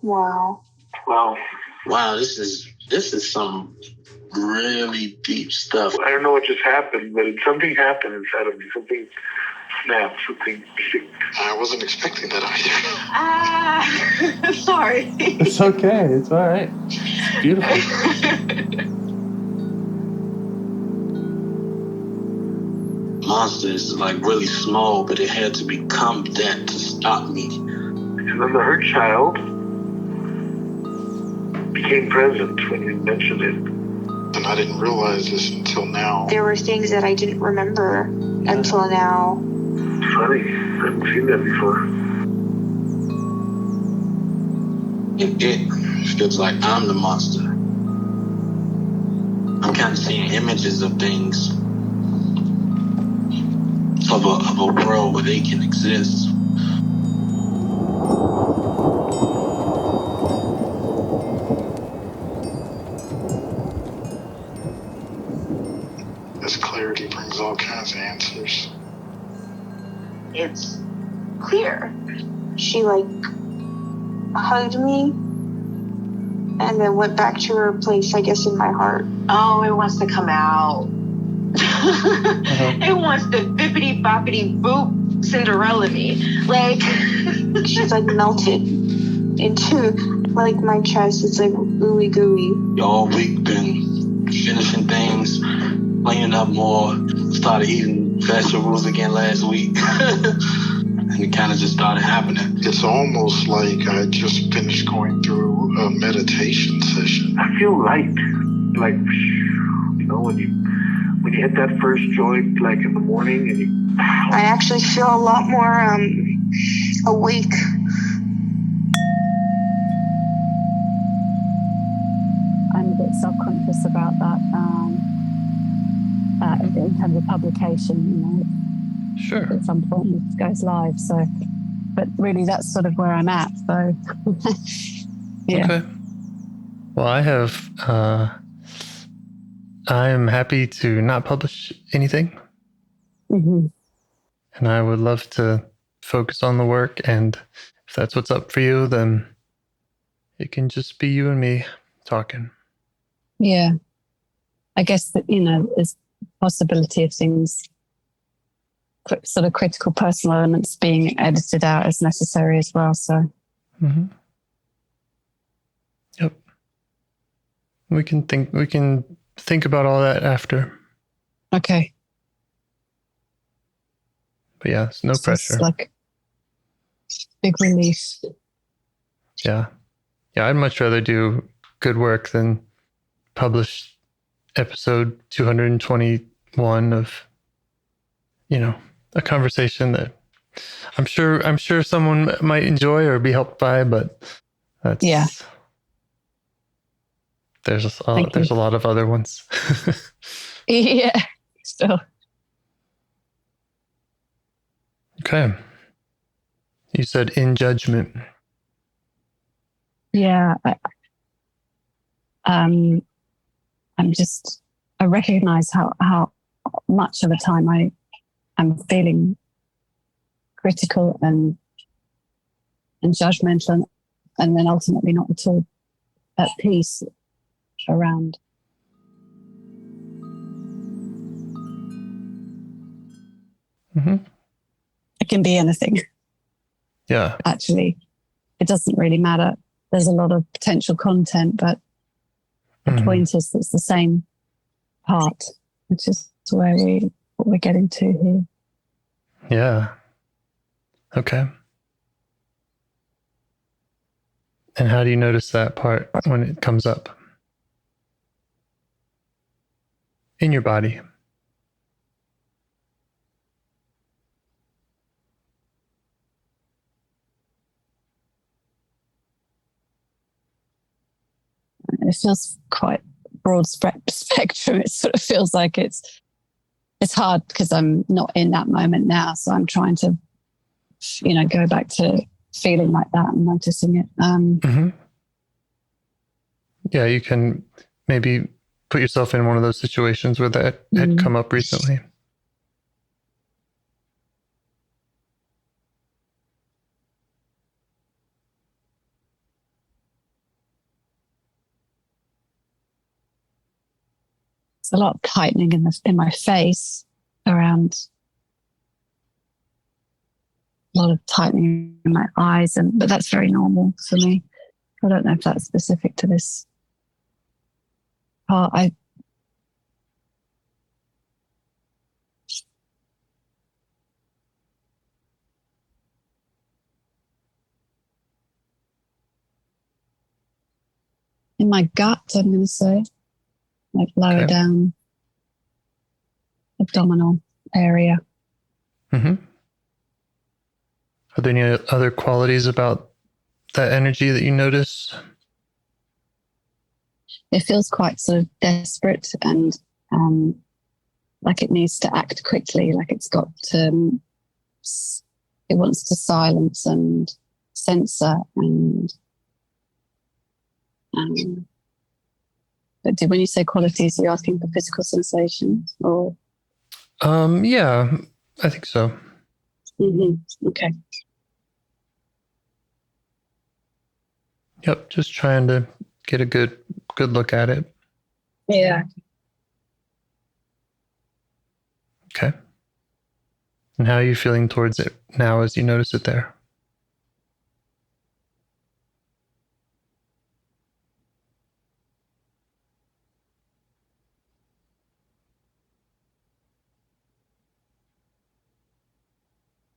Wow. Wow, this is some really deep stuff. I don't know what just happened, but something happened inside of me. Something snapped, something sick. I wasn't expecting that either. Sorry. It's okay. It's all right. It's beautiful. Monster is like really small, but it had to become that to stop me. And then the hurt child became present when you mentioned it. And I didn't realize this until now. There were things that I didn't remember until now. Funny. I haven't seen that before. It feels like I'm the monster. I'm kind of seeing images of things. Of a world where they can exist. This clarity brings all kinds of answers. It's clear. She hugged me and then went back to her place, I guess, in my heart. Oh, it wants to come out. It wants to bippity boppity boop Cinderella me. She's melted into my chest. It's ooey gooey. All week been finishing things, cleaning up more, started eating vegetables again last week. And it kind of just started happening. It's almost like I just finished going through a meditation session. I feel light. When you hit that first joint, in the morning, and I actually feel a lot more awake. I'm a bit self-conscious about that in terms of publication, Sure. At some point it goes live, but really that's sort of where I'm at, so yeah. Okay. Well, I'm happy to not publish anything. Mm-hmm. And I would love to focus on the work. And if that's what's up for you, then it can just be you and me talking. Yeah. I guess that, there's possibility of things, sort of critical personal elements being edited out as necessary as well. So. Mm-hmm. Yep. We can think about all that after. Okay. But yeah, it's no pressure. It's big relief. Yeah. Yeah, I'd much rather do good work than publish episode 221 of, a conversation that I'm sure someone might enjoy or be helped by, but that's... Yeah. There's a lot of other ones. Yeah, still. Okay. You said in judgment. Yeah. I recognize how much of a time I am feeling critical and judgmental and then ultimately not at all at peace around. Mm-hmm. It can be anything. Yeah. Actually, it doesn't really matter. There's a lot of potential content, but the point is that it's the same part, which is what we're getting to here. Yeah. Okay. And how do you notice that part when it comes up? In your body. It feels quite broad spectrum. It sort of feels like it's hard because I'm not in that moment now. So I'm trying to, go back to feeling like that and noticing it. Yeah, you can maybe put yourself in one of those situations where that had come up recently. It's a lot of tightening in my face around, a lot of tightening in my eyes, but that's very normal for me. I don't know if that's specific to this part. In my gut, I'm going to say, like lower down abdominal area. Mm-hmm. Are there any other qualities about that energy that you notice? It feels quite sort of desperate and like it needs to act quickly, like it's got it wants to silence and censor and but when you say qualities, are you asking for physical sensations or? Yeah, I think so. Mm-hmm. Okay. Yep, just trying to get a good look at it. Yeah. Okay. And how are you feeling towards it now as you notice it there?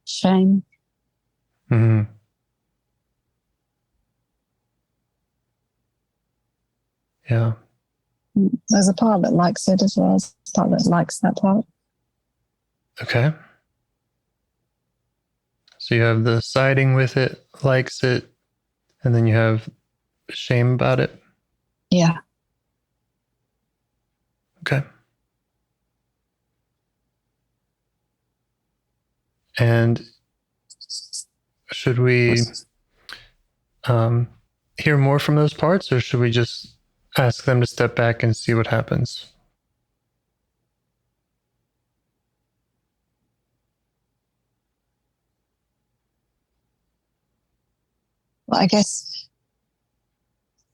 Shame. Mm-hmm. Yeah. There's a part that likes it as well. There's a part that likes that part. Okay. So you have the siding with it, likes it, and then you have shame about it. Yeah. Okay. And should we hear more from those parts, or should we just ask them to step back and see what happens? Well, I guess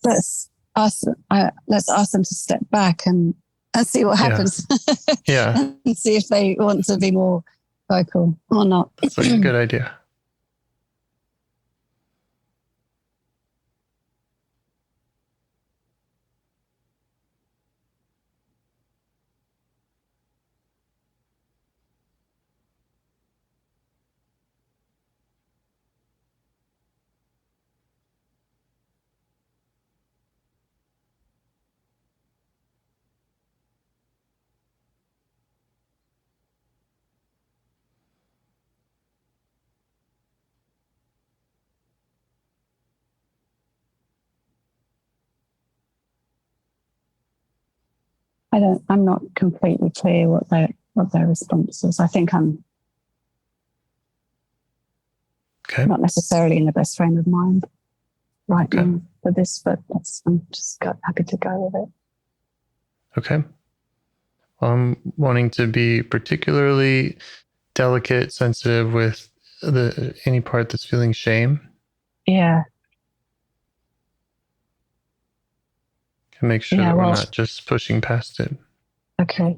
let's ask them to step back and see what happens. Yeah. And see if they want to be more vocal or not. That's like a good idea. I'm not completely clear what their response is. I think I'm not necessarily in the best frame of mind right now for this, but I'm just happy to go with it. Okay. I'm wanting to be particularly delicate, sensitive with any part that's feeling shame. Yeah. To make sure that we're not just pushing past it. Okay.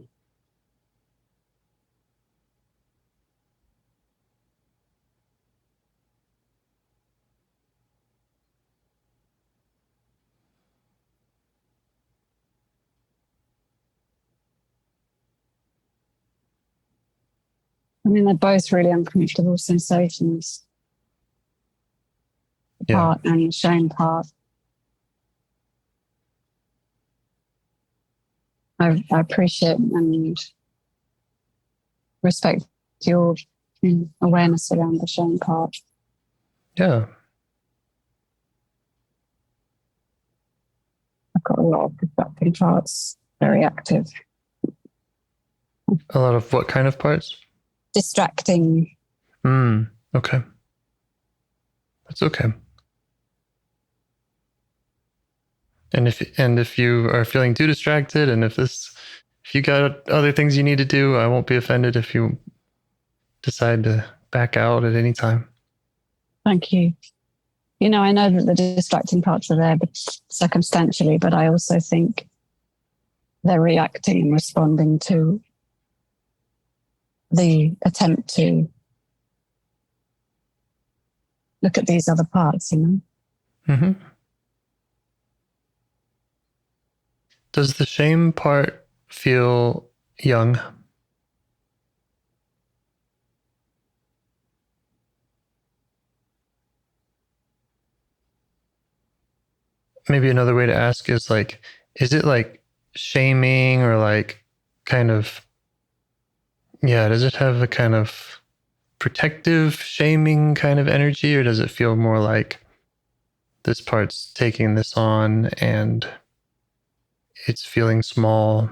I mean, they're both really uncomfortable sensations. The part and the shame part. I appreciate and respect your awareness around the shame part. Yeah. I've got a lot of distracting parts, very active. A lot of what kind of parts? Distracting. Okay. That's okay. And if you are feeling too distracted, and if you got other things you need to do, I won't be offended if you decide to back out at any time. Thank you. I know that the distracting parts are there, but circumstantially, but I also think they're reacting and responding to the attempt to look at these other parts, you know? Mm-hmm. Does the shame part feel young? Maybe another way to ask is like, is it like shaming or like kind of, yeah, does it have a kind of protective shaming kind of energy, or does it feel more like this part's taking this on and it's feeling small?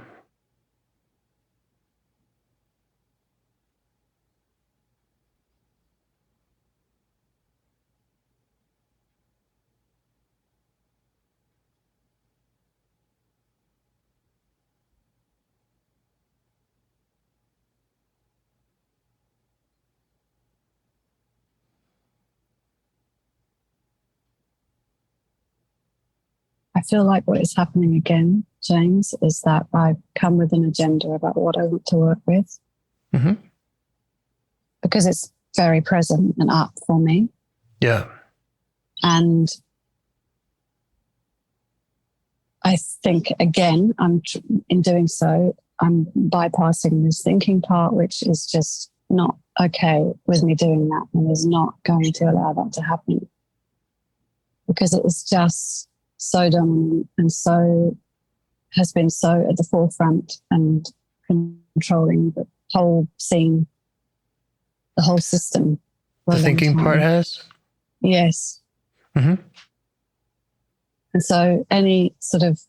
I feel like what is happening again, James, is that I've come with an agenda about what I want to work with. Mm-hmm. Because it's very present and up for me. Yeah. And I think, again, in doing so, I'm bypassing this thinking part, which is just not okay with me doing that and is not going to allow that to happen. Because it is just so dominant and so has been so at the forefront and controlling the whole scene, the whole system. The thinking part has? Yes. Mm-hmm. And so any sort of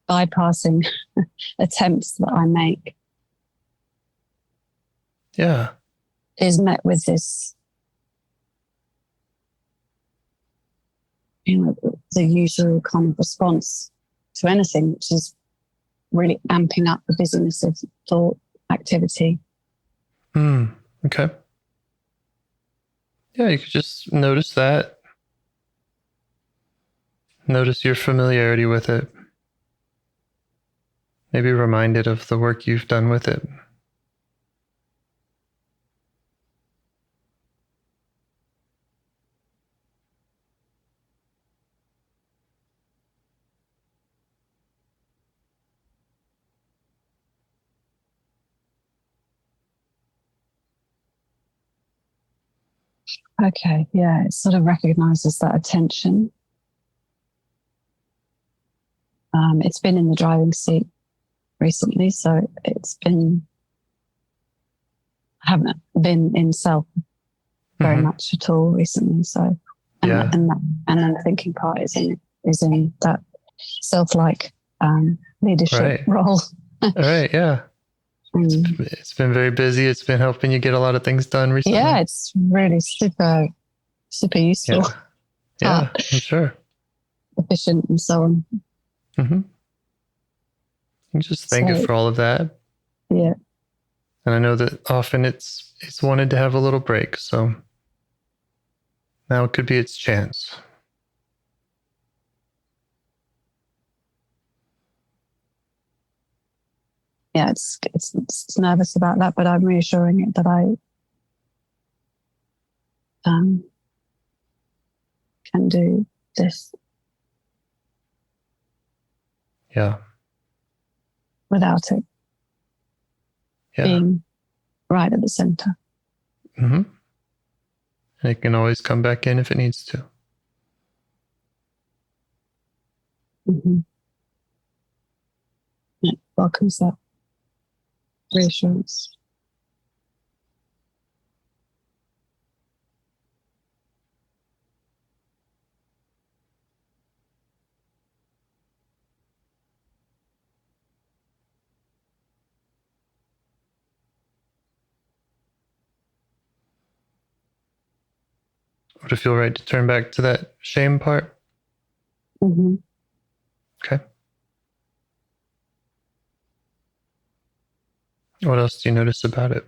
bypassing attempts that I make is met with this, the usual kind of response to anything, which is really amping up the busyness of thought activity. Okay. Yeah, you could just notice that. Notice your familiarity with it. Maybe reminded of the work you've done with it. Okay, yeah, it sort of recognizes that attention. It's been in the driving seat recently, so I haven't been in self very much at all recently. So, and then the thinking part is in that self-like leadership role. Right, yeah. It's been very busy. It's been helping you get a lot of things done recently. Yeah, it's really super useful. Yeah, I'm sure. Efficient and so on. Mm-hmm. You just thank it for all of that. Yeah. And I know that often it's wanted to have a little break, so now it could be its chance. Yeah, it's nervous about that, but I'm reassuring it that I can do this. Yeah. Without it being right at the center. Mm-hmm. And it can always come back in if it needs to. Mm-hmm. Yeah, welcomes that reassurance. Would it feel right to turn back to that shame part? Mm-hmm. Okay. What else do you notice about it?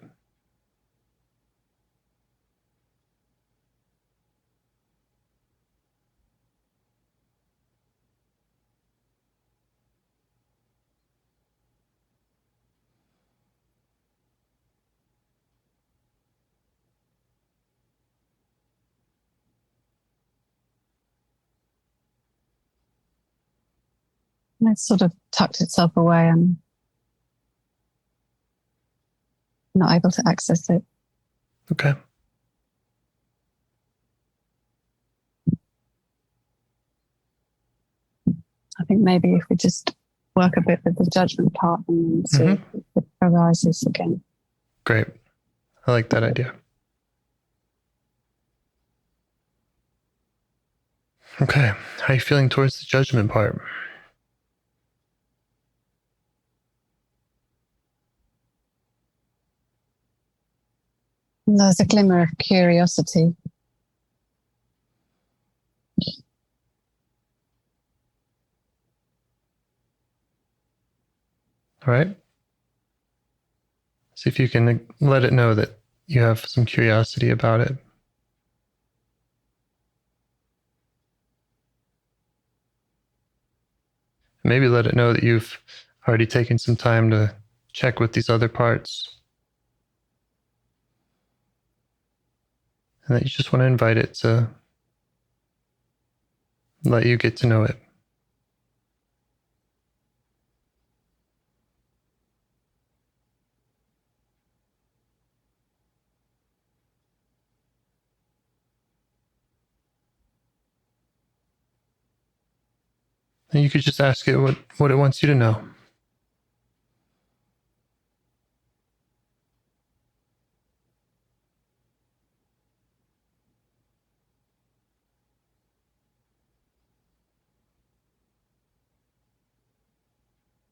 It's sort of tucked itself away and not able to access it. Okay. I think maybe if we just work a bit with the judgment part and see if it arises again. Great. I like that idea. Okay. How are you feeling towards the judgment part? There's a glimmer of curiosity. All right. See if you can let it know that you have some curiosity about it. Maybe let it know that you've already taken some time to check with these other parts. And that you just want to invite it to let you get to know it. And you could just ask it what it wants you to know.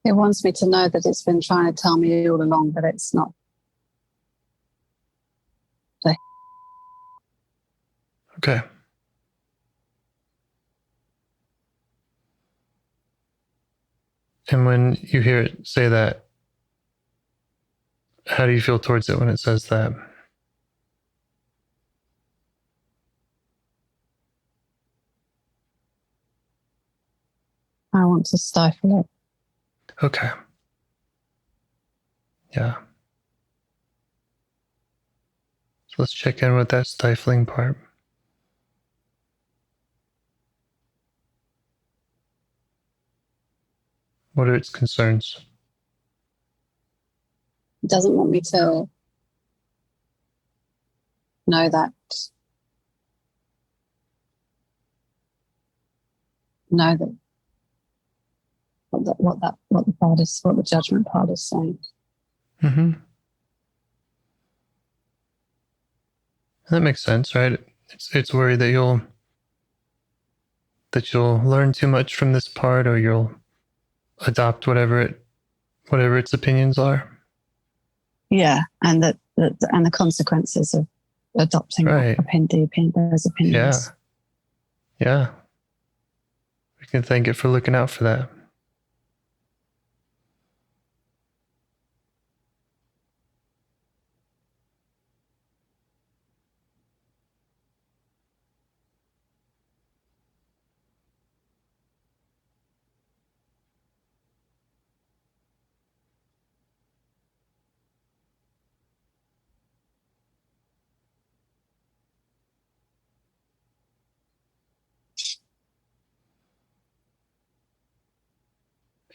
It wants me to know that it's been trying to tell me all along that it's not. Okay. And when you hear it say that, how do you feel towards it when it says that? I want to stifle it. Okay. Yeah. So let's check in with that stifling part. What are its concerns? It doesn't want me to know that. Know that what the judgment part is saying. Mm-hmm. That makes sense, right? It's worried that you'll learn too much from this part, or you'll adopt whatever its opinions are. Yeah, and the consequences of adopting Right. those opinions. Yeah. We can thank it for looking out for that.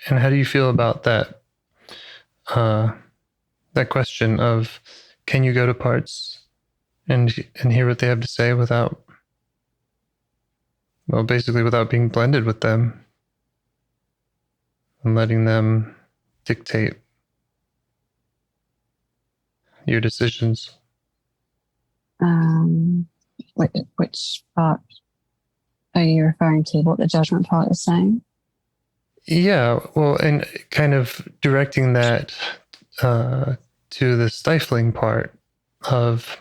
And how do you feel about that? That question of, can you go to parts and hear what they have to say without being blended with them and letting them dictate your decisions? Which part are you referring to? What the judgment part is saying? Yeah, well, and kind of directing that to the stifling part of,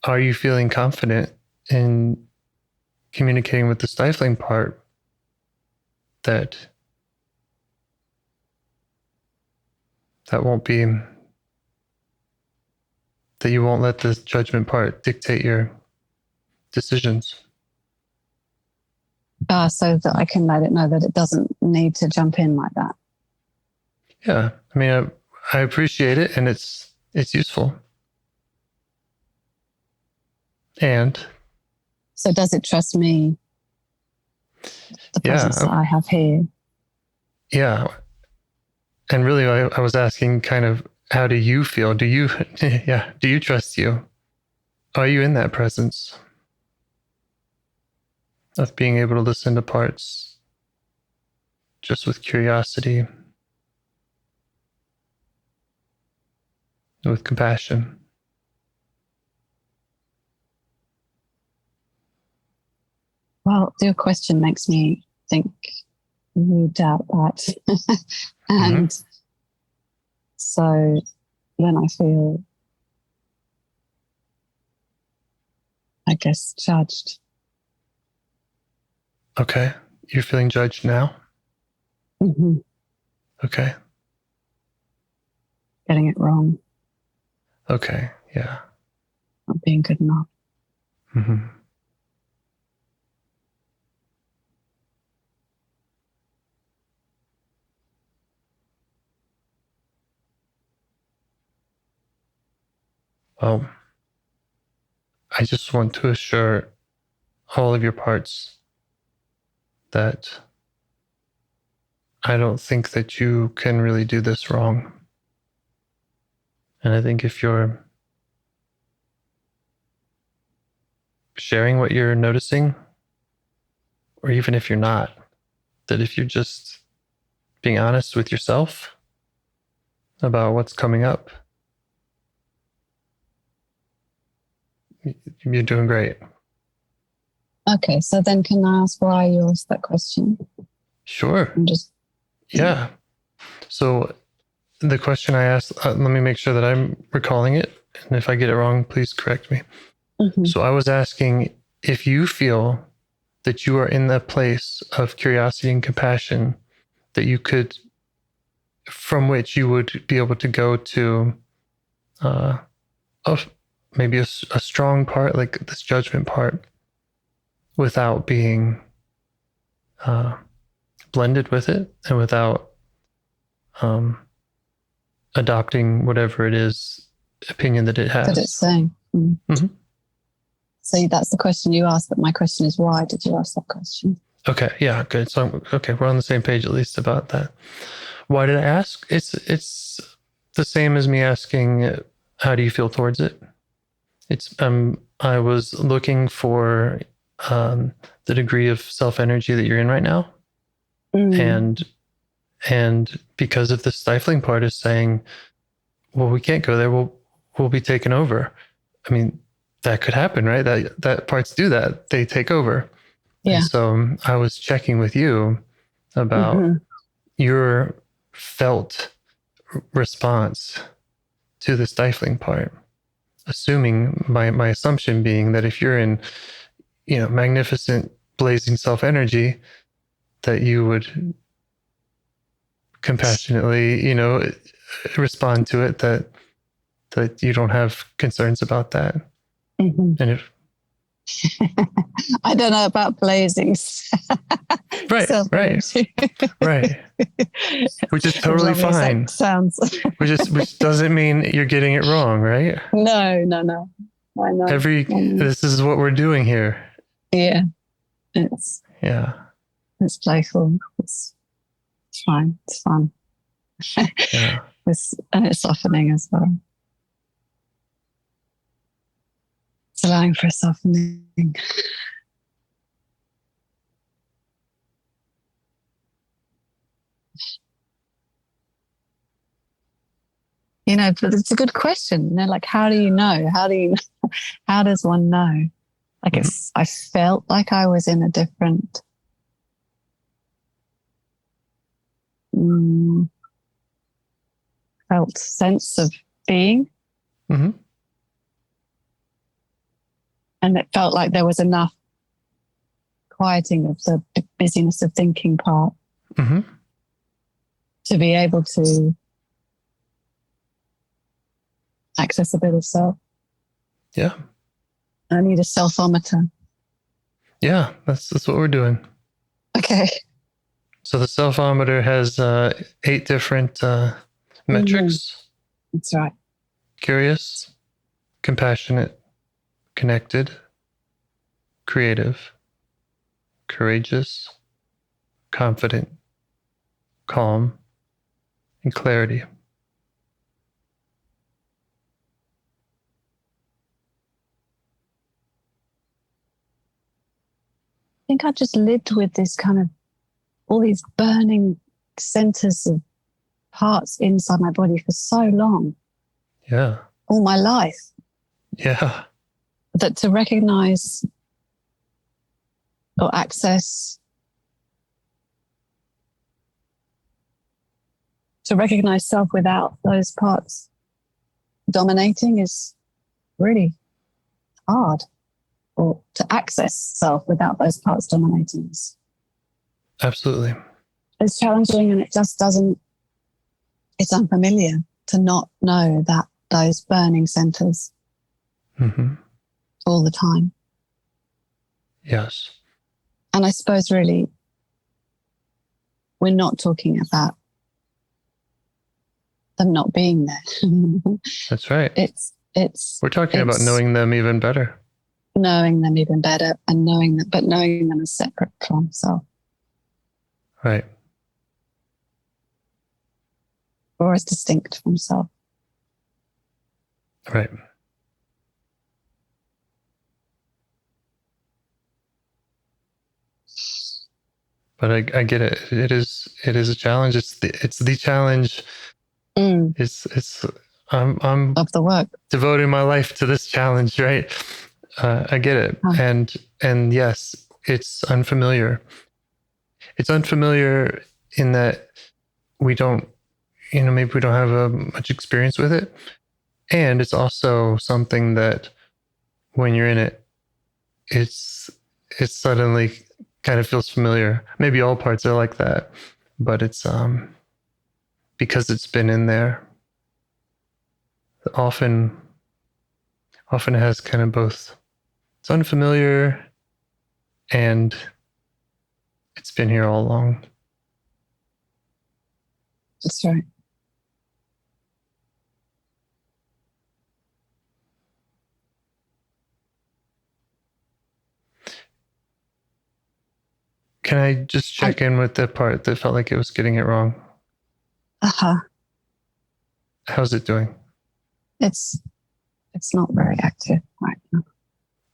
are you feeling confident in communicating with the stifling part that won't be, that you won't let the judgment part dictate your decisions? So that I can let it know that it doesn't need to jump in like that. Yeah, I mean, I appreciate it, and it's useful. And so does it trust me the presence that I have here. Yeah. And really, I was asking kind of, how do you feel? Do you, do you trust you? Are you in that presence of being able to listen to parts just with curiosity, with compassion? Well, your question makes me think you doubt that. And so then I feel, I guess, judged. Okay. You're feeling judged now? Mm-hmm. Okay. Getting it wrong. Okay. Yeah. Not being good enough. Mm-hmm. Well, I just want to assure all of your parts that I don't think that you can really do this wrong. And I think if you're sharing what you're noticing, or even if you're not, that if you're just being honest with yourself about what's coming up, you're doing great. Okay, so then can I ask why you asked that question? Sure. Just Yeah. So the question I asked, let me make sure that I'm recalling it. And if I get it wrong, please correct me. Mm-hmm. So I was asking if you feel that you are in that place of curiosity and compassion that you could, from which you would be able to go to maybe a strong part, like this judgment part, without being blended with it and without adopting whatever it is opinion that it has. that it's saying. Mm-hmm. So that's the question you asked, but my question is, why did you ask that question? Okay, yeah, good. So okay, we're on the same page at least about that. Why did I ask? It's the same as me asking, how do you feel towards it? It's I was looking for the degree of self energy that you're in right now, and because of the stifling part is saying, well, we can't go there. We'll be taken over. I mean, that could happen, right? That parts do that. They take over. Yeah. And so I was checking with you about your felt response to the stifling part, assuming my assumption being that if you're in, magnificent blazing self energy, that you would compassionately, respond to it, that you don't have concerns about that. Mm-hmm. And if I don't know about blazing. right, which is totally fine. Sounds which doesn't mean you're getting it wrong, right? No. I know. This is what we're doing here. Yeah, it's playful. It's fine. It's fun. Yeah. And it's softening as well. It's allowing for a softening. But it's a good question. Like, how do you know? How does one know? Like, I felt like I was in a different felt sense of being. Mm-hmm. And it felt like there was enough quieting of the busyness of thinking part to be able to access a bit of self. Yeah. I need a selfometer. Yeah, that's what we're doing. Okay. So the selfometer has 8 different metrics. That's right. Curious, compassionate, connected, creative, courageous, confident, calm, and clarity. I think I just lived with this kind of all these burning centers of parts inside my body for so long. Yeah. All my life. Yeah. That to recognize or access, to recognize self without those parts dominating is really hard. Or to access self without those parts dominating is. Absolutely. It's challenging, and it just doesn't, it's unfamiliar to not know that those burning centers all the time. Yes. And I suppose really we're not talking about them not being there. That's right. We're talking about knowing them even better. Knowing them even better, and knowing them as separate from self. Right. Or as distinct from self. Right. But I get it. It is a challenge. It's the challenge. It's I'm of the work. Devoting my life to this challenge, right? I get it. And yes, it's unfamiliar. It's unfamiliar in that we don't, maybe we don't have much experience with it. And it's also something that when you're in it, it's suddenly kind of feels familiar. Maybe all parts are like that, but it's because it's been in there. Often it has kind of both. It's unfamiliar and it's been here all along. That's right. Can I just check in with the part that felt like it was getting it wrong? How's it doing? It's not very active right now.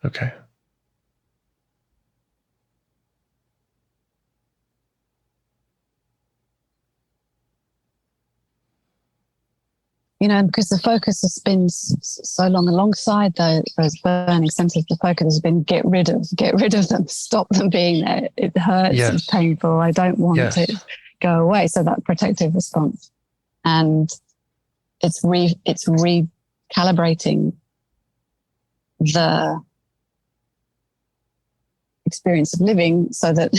Okay. Because the focus has been so long alongside those burning centers, the focus has been get rid of them, stop them being there. It hurts, it's painful. I don't want it to go away. So that protective response, and it's recalibrating the experience of living so that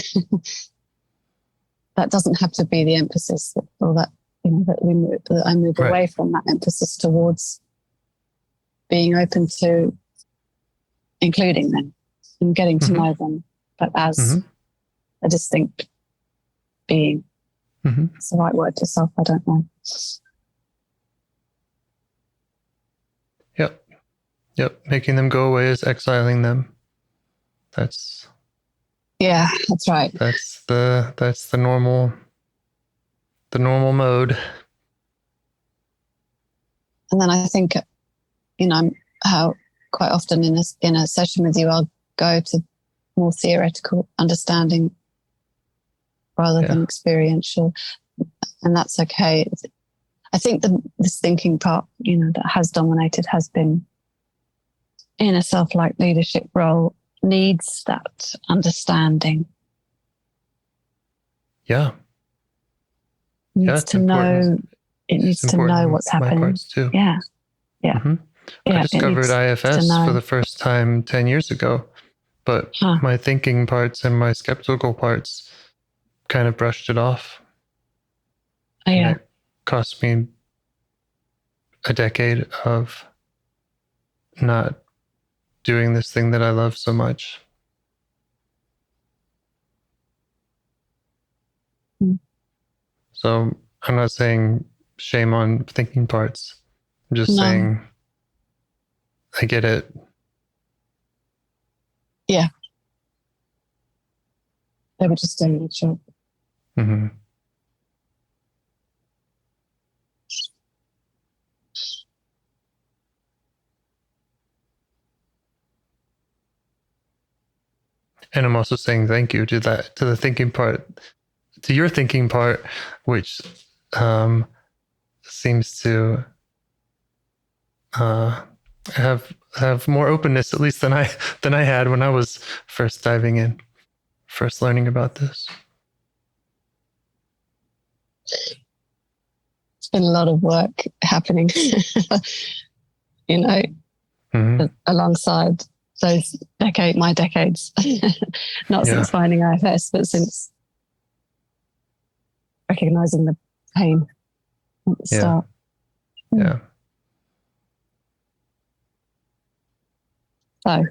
that doesn't have to be the emphasis, or that that I move away from that emphasis towards being open to including them and getting to know them, but as a distinct being. It's the right word to self, I don't know. Yep. Making them go away is exiling them. That's right. That's the normal mode. And then I think, how quite often in a session with you, I'll go to more theoretical understanding rather than experiential, and that's okay. I think this thinking part, that has dominated has been in a self-like leadership role needs that understanding. Yeah. Needs to know. It needs to know what's happening. My parts too. Yeah. I discovered IFS for the first time 10 years ago, but my thinking parts and my skeptical parts kind of brushed it off. And it cost me a decade of not doing this thing that I love so much. So I'm not saying shame on thinking parts. I'm just saying I get it. Yeah. They were just doing their job. Mm-hmm. And I'm also saying thank you to the thinking part, to your thinking part, which seems to have more openness, at least than I had when I was first diving in, first learning about this. It's been a lot of work happening, Mm-hmm. alongside those my decades, not since finding IFS, but since recognizing the pain at the start. Yeah. So,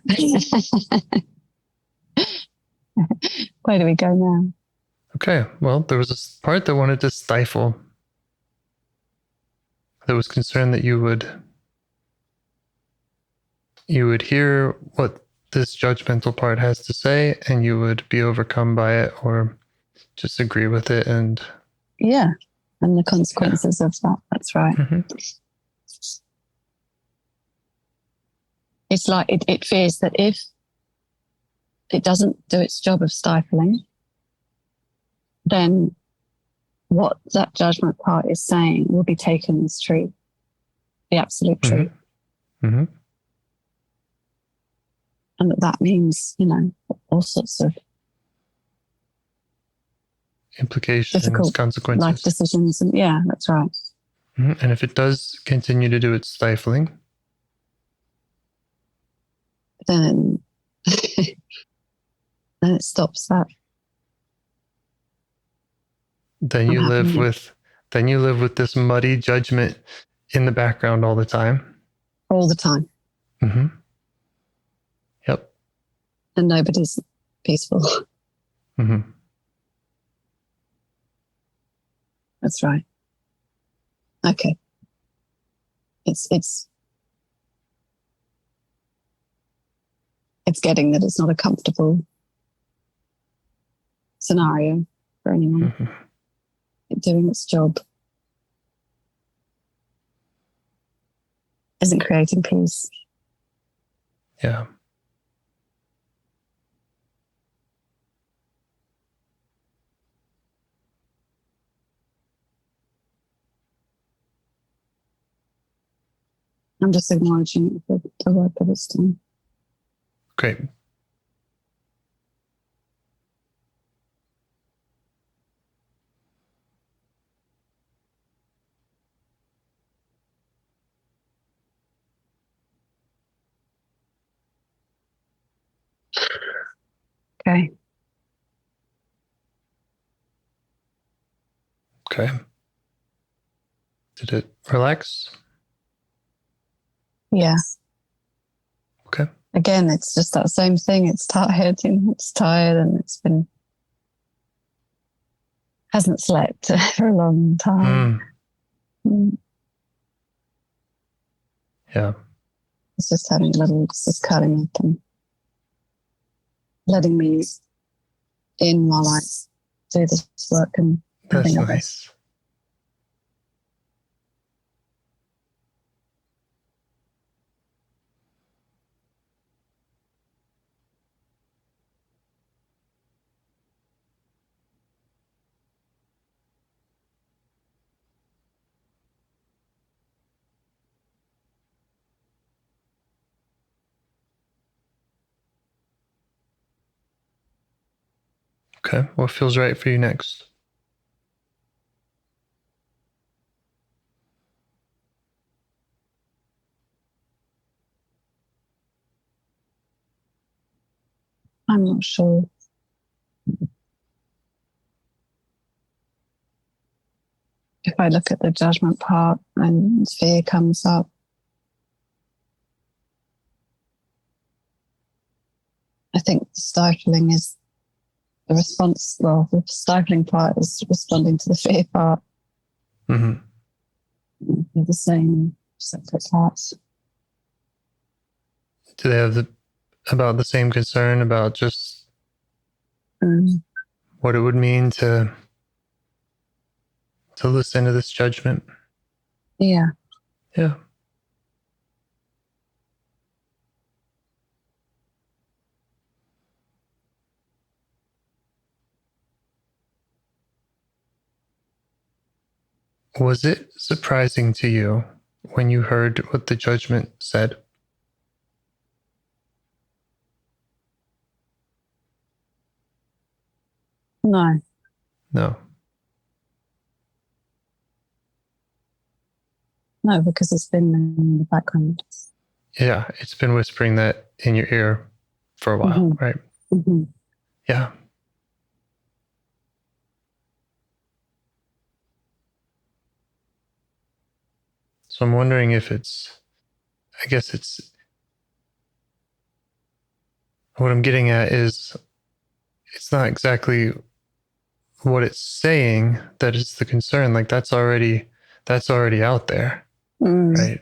where do we go now? Okay. Well, there was a part that wanted to stifle. That was concerned that you would hear what this judgmental part has to say, and you would be overcome by it or just agree with it. And and the consequences of that. That's right. Mm-hmm. It's like it fears that if it doesn't do its job of stifling, then what that judgment part is saying will be taken as truth, the absolute truth. Mm-hmm. And that means, all sorts of implications, difficult consequences, life decisions. And that's right. Mm-hmm. And if it does continue to do its stifling, then then it stops that. Then you live with this muddy judgment in the background all the time. All the time. Mm-hmm. Yep. And nobody's peaceful. Mm-hmm. That's right. Okay. It's getting that it's not a comfortable scenario for anyone. Mm-hmm. Doing its job isn't creating peace. Yeah. I'm just acknowledging the work that it's done. Great. Okay. Okay. Did it relax? Yeah. Okay. Again, it's just that same thing. It's tired and hasn't slept for a long time. Yeah. It's just just curling up and letting me in while I do this work and That's nothing nice. Okay. What feels right for you next? I'm not sure. If I look at the judgment part and fear comes up, I think stifling is the response. Well, the stifling part is responding to the fear part. Mm-hmm. They're the same separate parts. Do they have about the same concern about just what it would mean to listen to this judgment. Yeah. Yeah. Was it surprising to you when you heard what the judgment said? No. No. No, because it's been in the background. Yeah, it's been whispering that in your ear for a while, Mm-hmm. right? Mm-hmm. Yeah. So I'm wondering if what I'm getting at is it's not exactly what it's saying that is the concern. Like that's already out there, right?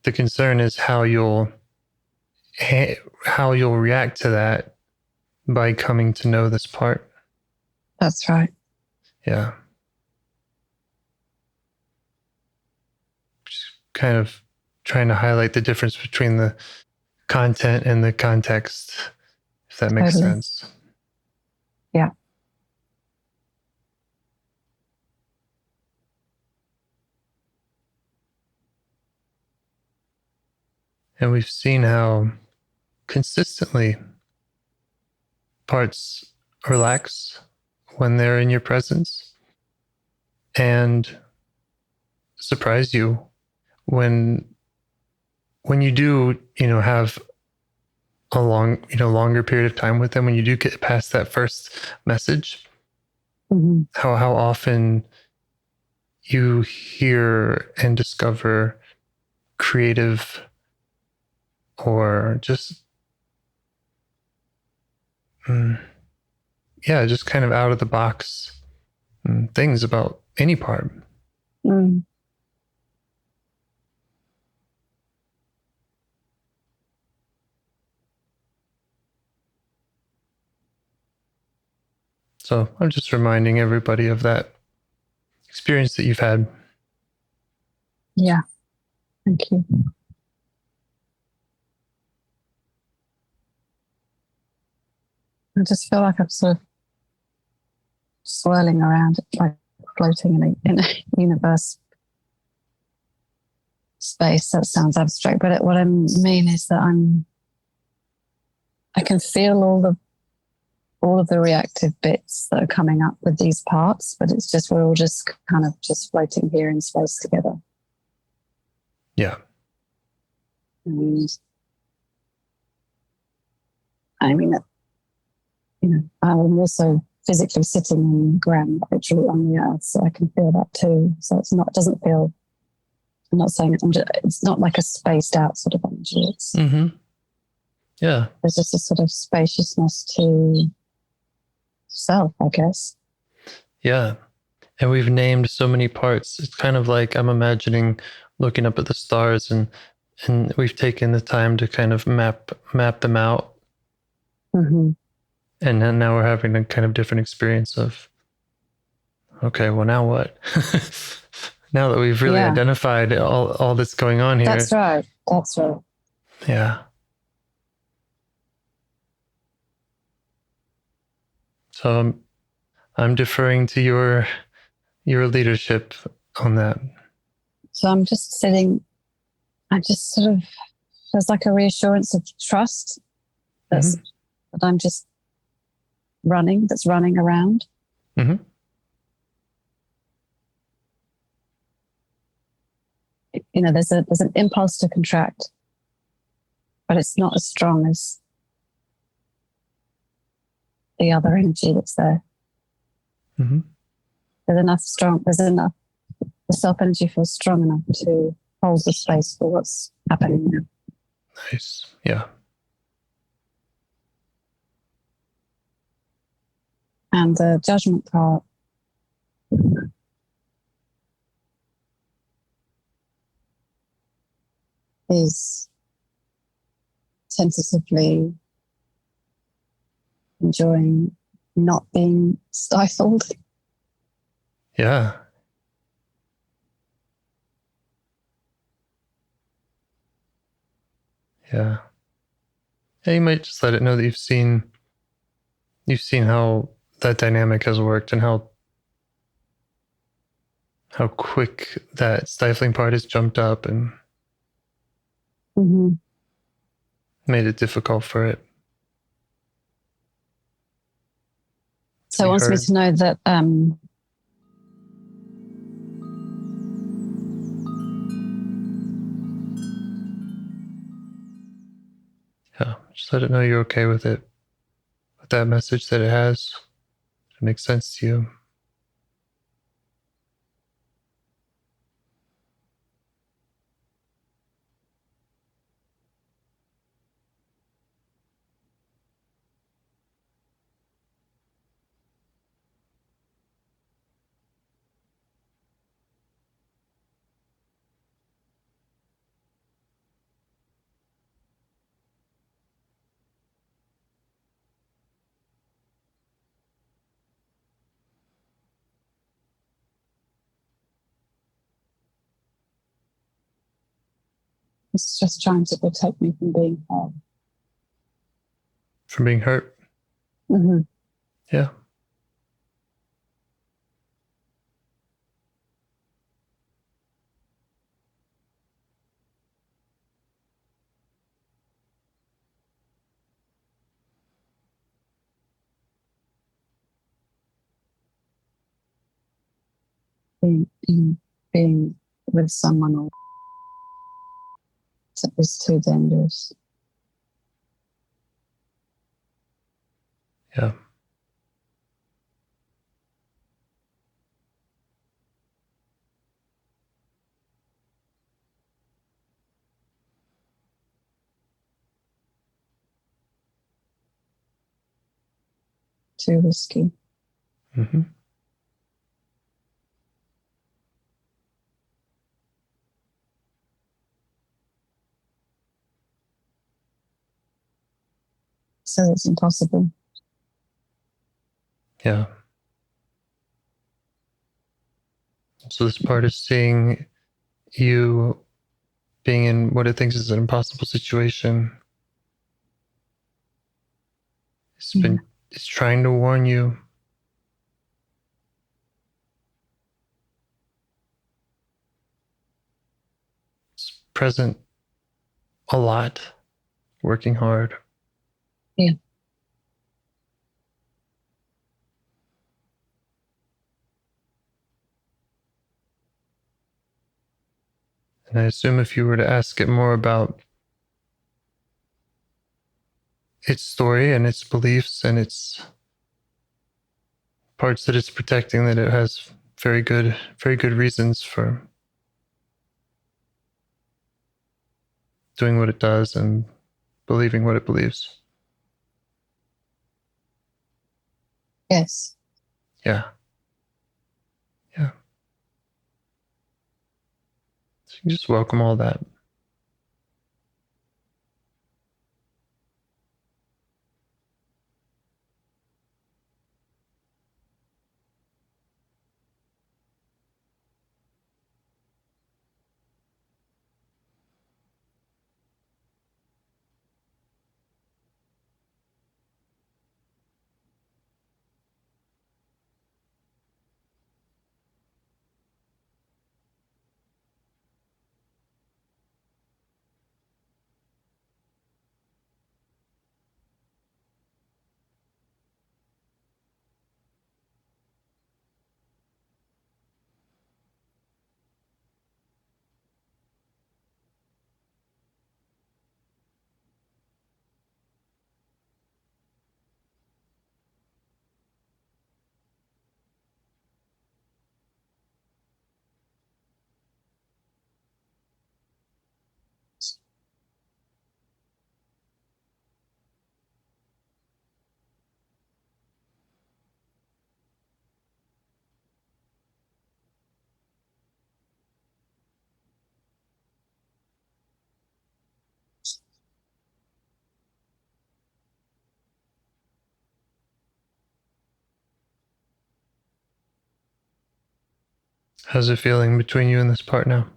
The concern is how you'll react to that by coming to know this part. That's right. Yeah. Just kind of trying to highlight the difference between the content and the context, if that makes sense. Yeah. And we've seen how consistently parts relax when they're in your presence and surprise you when you do, have a longer period of time with them, when you do get past that first message, how often you hear and discover creative or just just kind of out of the box things about any part. So I'm just reminding everybody of that experience that you've had. Yeah. Thank you. I just feel like I'm sort of swirling around, like floating in a universe space. That sounds abstract, but what I mean is that I can feel all of the reactive bits that are coming up with these parts, but it's just we're all just kind of just floating here in space together. Yeah. And I mean, I'm also physically sitting on the ground, literally on the earth, so I can feel that too. So doesn't feel. I'm not saying it's not like a spaced out sort of energy. It's yeah. There's just a sort of spaciousness to self, I guess. Yeah. And we've named so many parts. It's kind of like I'm imagining looking up at the stars and we've taken the time to kind of map them out. And then now we're having a kind of different experience of, okay, well now what? Now that we've really identified all that's going on here. That's right. Yeah. So I'm deferring to your leadership on that. So I'm just sitting, there's like a reassurance of trust that I'm just that's running around. There's an impulse to contract, but it's not as strong as the other energy that's there. There's enough, the self energy feels strong enough to hold the space for what's happening now. Nice. Yeah. And the judgment part is tentatively enjoying not being stifled. Yeah. Yeah. Yeah, you might just let it know that you've seen how that dynamic has worked and how quick that stifling part has jumped up and Mm-hmm. made it difficult for it. So it wants me to know that yeah, just let it know you're okay with it, with that message that it has. It makes sense to you. it's just trying to protect me from being hurt. From being hurt? Mm-hmm. Yeah. Being with someone is too dangerous. Yeah. Too risky. Mm-hmm. So it's impossible. Yeah. So this part is seeing you being in what it thinks is an impossible situation. It's trying to warn you. It's present a lot, working hard. Yeah. And I assume if you were to ask it more about its story and its beliefs and its parts that it's protecting, that it has very good reasons for doing what it does and believing what it believes. Yes. Yeah. Yeah. So you can just welcome all that. How's it feeling between you and this part now?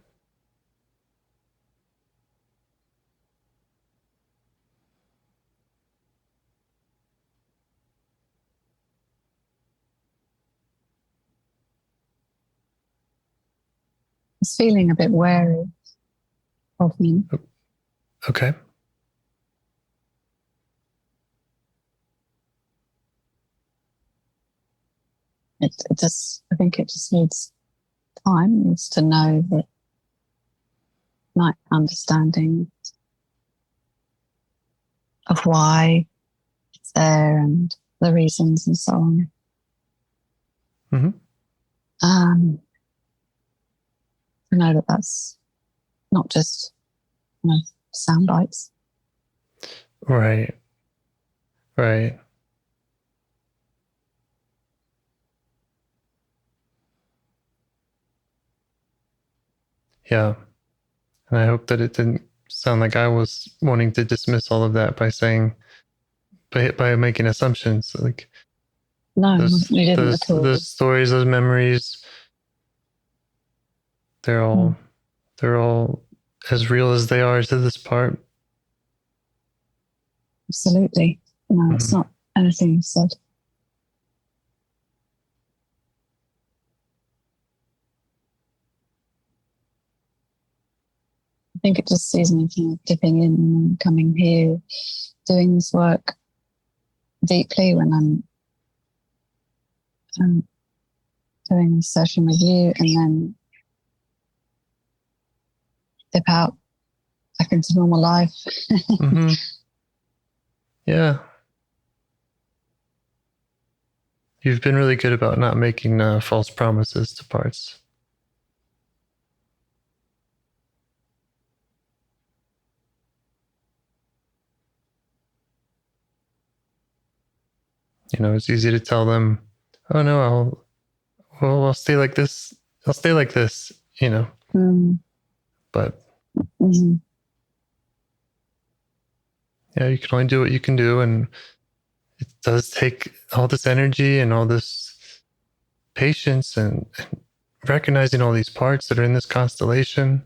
It's feeling a bit wary of me. Okay. I think it just needs time, needs to know that my understanding of why it's there and the reasons and so on. Mm-hmm. To know that that's not just sound bites. Right. Right. Yeah. And I hope that it didn't sound like I was wanting to dismiss all of that by saying, by making assumptions. Like No, you didn't at all. those stories, those memories, they're all as real as they are to this part. Absolutely. No, it's not anything you said. I think it just sees me kind of dipping in and coming here, doing this work deeply when I'm doing a session with you, and then dip out back into normal life. Mm-hmm. Yeah. You've been really good about not making false promises to parts. It's easy to tell them, oh no, I'll stay like this. I'll stay like this, But yeah, you can only do what you can do. And it does take all this energy and all this patience and recognizing all these parts that are in this constellation.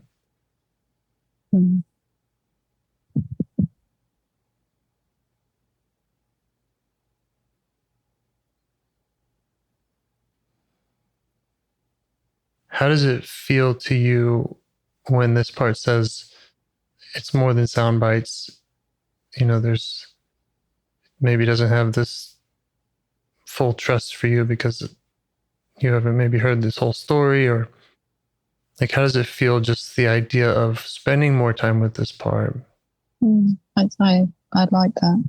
How does it feel to you when this part says it's more than sound bites? There's maybe doesn't have this full trust for you because you haven't maybe heard this whole story, or like, how does it feel, just the idea of spending more time with this part? I'd like that.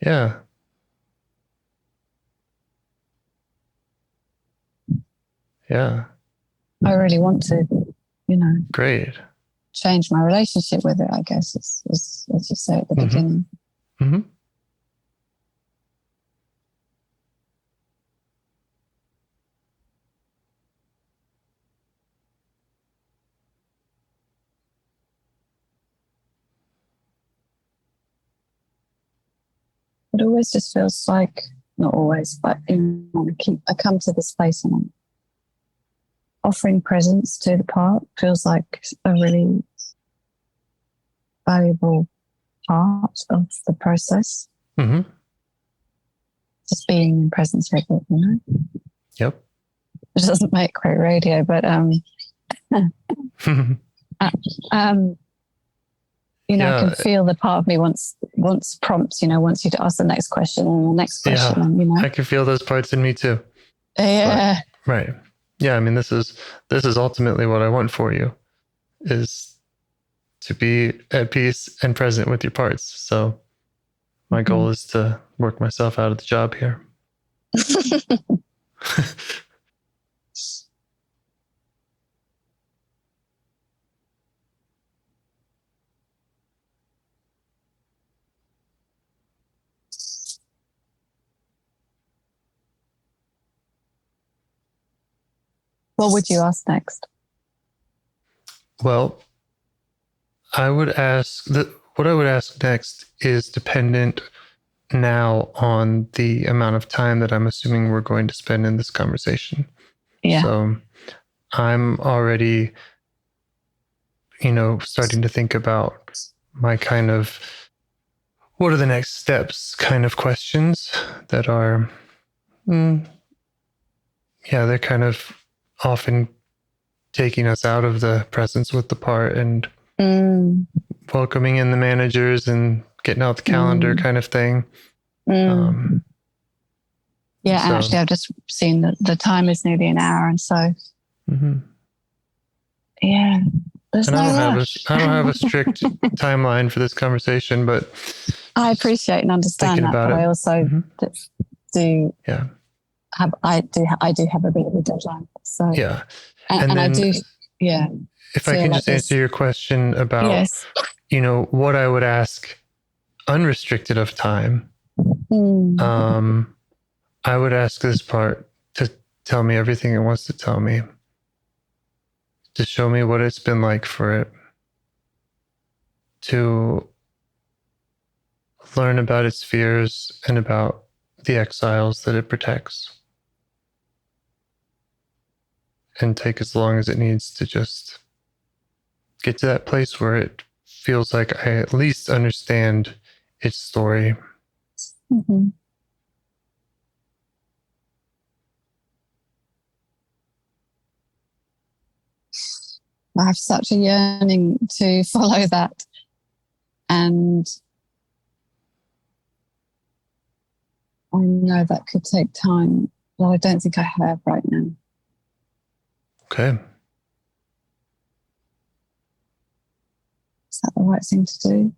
Yeah. Yeah. I really want to, Great. change my relationship with it, I guess, as you say at the beginning. Mm-hmm. It always just feels like, not always, but I come to this place and I'm offering presence to the part. Feels like a really valuable part of the process. Mm-hmm. Just being in presence with it, Yep. Which doesn't make great radio, but I can feel the part of me wants prompts, wants you to ask the next question and the next question. Yeah, and, I can feel those parts in me too. Yeah. But, right. Yeah. I mean, this is ultimately what I want for you, is to be at peace and present with your parts. So my goal is to work myself out of the job here. What would you ask next? Well, I would ask what I would ask next is dependent now on the amount of time that I'm assuming we're going to spend in this conversation. Yeah. So I'm already, starting to think about my kind of what are the next steps kind of questions that are, they're kind of often taking us out of the presence with the part and welcoming in the managers and getting out the calendar kind of thing. And actually I've just seen that the time is nearly an hour, and so there's and no I rush. don't have a strict timeline for this conversation, but I appreciate and understand that, but I also do have I do have a bit of a deadline. So and then, I do if I can just answer your question about what I would ask unrestricted of time, I would ask this part to tell me everything it wants to tell me, to show me what it's been like for it, to learn about its fears and about the exiles that it protects, and take as long as it needs to just get to that place where it feels like I at least understand its story. I have such a yearning to follow that, and I know that could take time. Well, I don't think I have right now. Okay. Is that the right thing to do?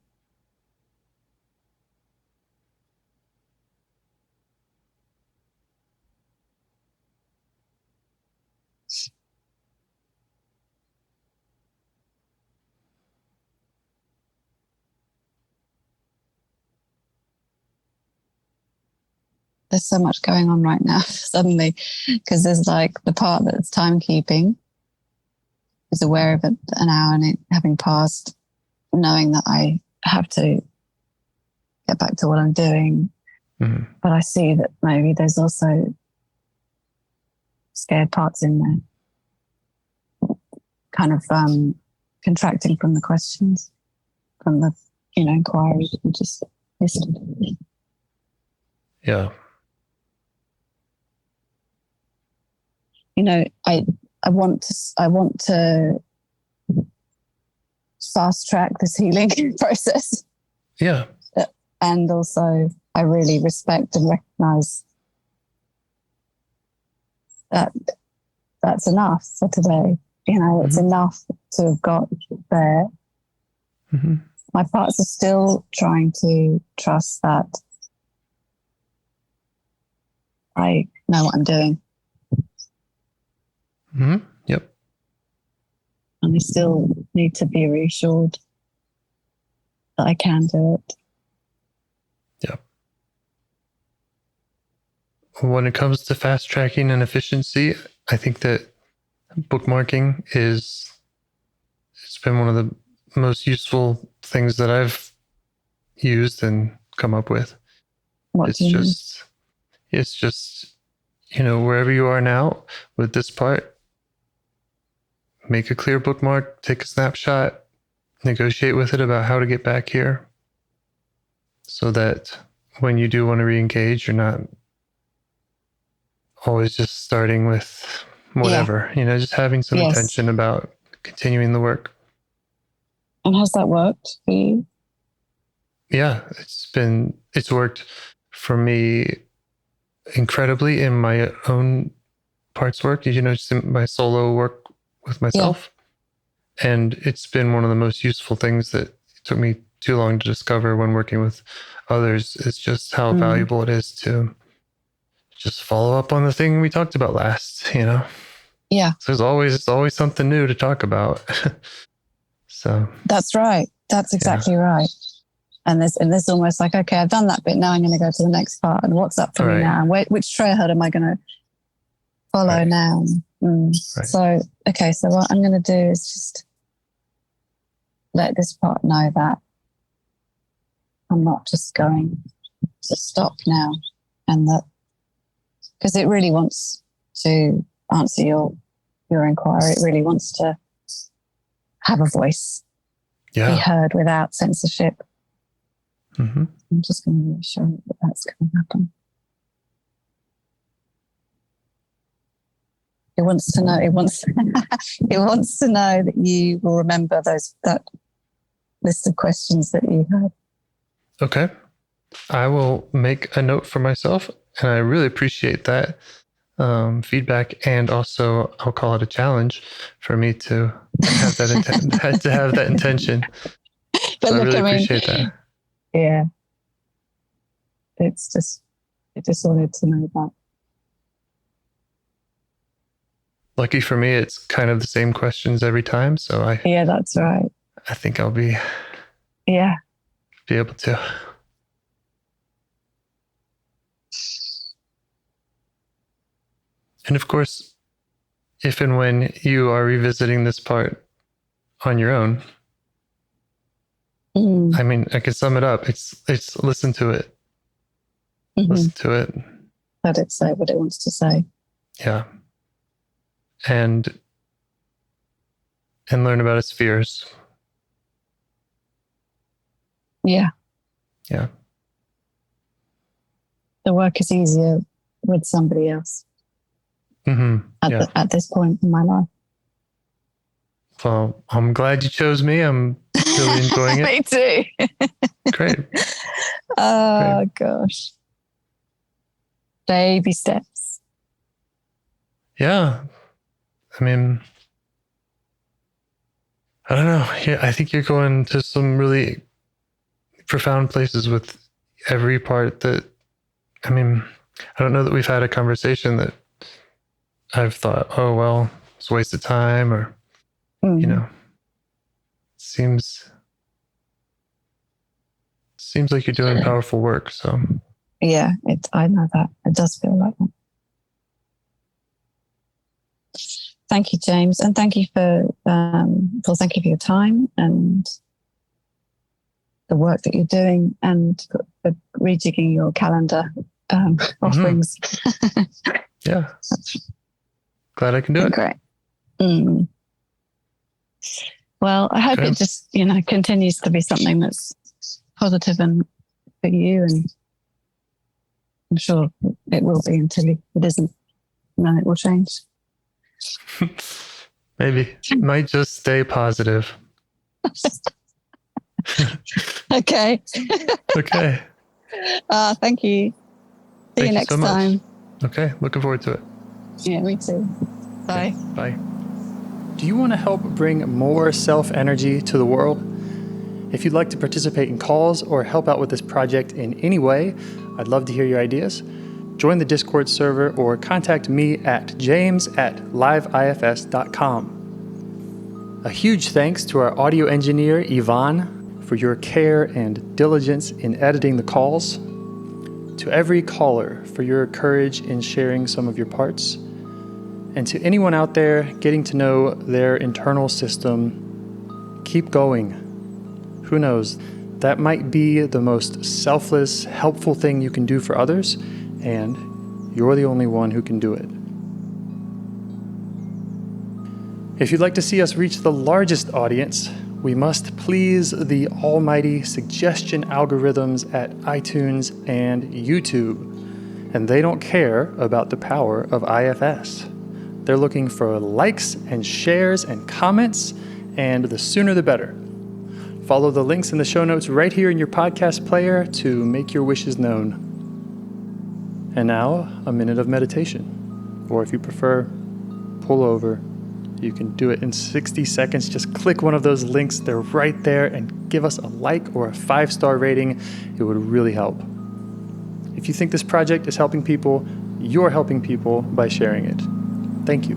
There's so much going on right now suddenly, because there's like the part that's timekeeping is aware of it, an hour and it having passed, knowing that I have to get back to what I'm doing. But I see that maybe there's also scared parts in there, kind of contracting from the questions, from the inquiry that we just listened. Yeah. I want to fast track this healing process. Yeah. And also I really respect and recognize that that's enough for today. It's enough to have got there. My parts are still trying to trust that I know what I'm doing. Yep. And I still need to be reassured that I can do it. Yep. When it comes to fast tracking and efficiency, I think that bookmarking it's been one of the most useful things that I've used and come up with. It's just, wherever you are now with this part, make a clear bookmark, take a snapshot, negotiate with it about how to get back here, so that when you do want to re-engage, you're not always just starting with whatever, just having some intention about continuing the work. And has that worked for you? Yeah, it's worked for me incredibly in my own parts work, just in my solo work with myself. And it's been one of the most useful things that took me too long to discover when working with others, is just how valuable it is to just follow up on the thing we talked about last, Yeah. So there's always something new to talk about. So that's right. That's exactly right. And there's almost like, okay, I've done that bit. Now I'm going to go to the next part. And what's up for me now? And which trailhead am I going to follow now? So, okay. So what I'm going to do is just let this part know that I'm not just going to stop now, and that, because it really wants to answer your your inquiry. It really wants to have a voice, be heard without censorship. Mm-hmm. I'm just going to reassure you that that's going to happen. It wants to know. It wants to know that you will remember that list of questions that you had. Okay. I will make a note for myself, and I really appreciate that feedback. And also, I'll call it a challenge for me to have that intention. But So look, I really appreciate that. Yeah. I just wanted to know that. Lucky for me, it's kind of the same questions every time. So yeah, that's right. I think I'll be able to. And of course, if and when you are revisiting this part on your own, I mean, I can sum it up. It's listen to it. Mm-hmm. Listen to it. Let it say what it wants to say. Yeah. And learn about its fears. Yeah. Yeah. The work is easier with somebody else. Mm-hmm. At this point in my life. Well, I'm glad you chose me. I'm really enjoying it. Me too. Great. Oh, gosh. Baby steps. Yeah. I mean, I don't know. Yeah, I think you're going to some really profound places with every part that, I mean, I don't know that we've had a conversation that I've thought, oh, well, it's a waste of time, or, you know, seems like you're doing powerful work. So yeah, I know that. It does feel like that. Thank you, James, and thank you for your time and the work that you're doing, and for rejigging your calendar offerings. Yeah, glad I can do it. Great. Well, I hope it just continues to be something that's positive and for you, and I'm sure it will be until it isn't, and then it will change. Maybe it might just stay positive. Okay. Okay. Thank you. See you next time. Okay, looking forward to it. Yeah, me too. Bye. Okay, bye. Do you want to help bring more self-energy to the world? If you'd like to participate in calls or help out with this project in any way, I'd love to hear your ideas. Join the Discord server or contact me at james@liveifs.com. A huge thanks to our audio engineer, Yvonne, for your care and diligence in editing the calls. To every caller for your courage in sharing some of your parts. And to anyone out there getting to know their internal system, keep going. Who knows, that might be the most selfless, helpful thing you can do for others, and you're the only one who can do it. If you'd like to see us reach the largest audience, we must please the almighty suggestion algorithms at iTunes and YouTube. And they don't care about the power of IFS. They're looking for likes and shares and comments, and the sooner the better. Follow the links in the show notes right here in your podcast player to make your wishes known. And now, a minute of meditation. Or if you prefer, pull over. You can do it in 60 seconds. Just click one of those links. They're right there, and give us a like or a 5-star rating. It would really help. If you think this project is helping people, you're helping people by sharing it. Thank you.